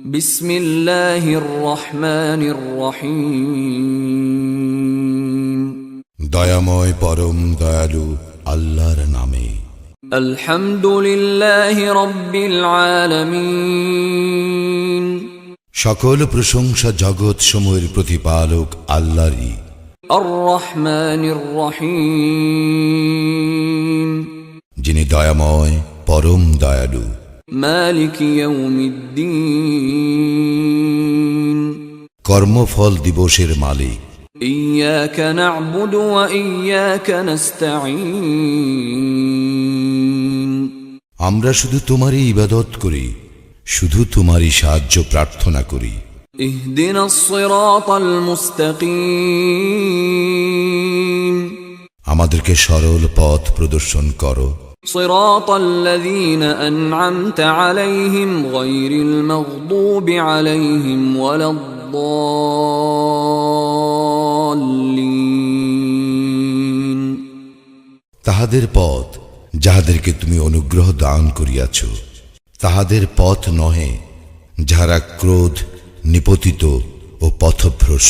বিসমিল্লাহির রহমানির রহিম। দয়াময় পরম দয়ালু আল্লাহর নামে। আলহামদুলিল্লাহি রাব্বিল আলামিন। সকল প্রশংসা জগৎ সমূহের প্রতিপালক আল্লাহরই। আর রহমানির রহিম। যিনি দয়াময় পরম দয়ালু। মালিক ইয়াউমিদ্দিন। কর্মফল দিবসের মালিক। ইয়াকা না'বুদু ওয়া ইয়াকা নাস্তাঈন। আমরা শুধু তোমারই ইবাদত করি, শুধু তোমারই সাহায্য প্রার্থনা করি। ইহদিনাস সিরাতাল মুস্তাকিম। আমাদেরকে সরল পথ প্রদর্শন করো। সিরাতাল্লাযীনা আন'আমতা আলাইহিম গায়রিল মাগদুবি আলাইহিম ওয়ালাদ-দাল্লিন। তাহাদের পথ যাহাদেরকে তুমি অনুগ্রহ দান করিয়াছ, তাহাদের পথ নহে যাহারা ক্রোধ নিপতিত ও পথভ্রষ্ট।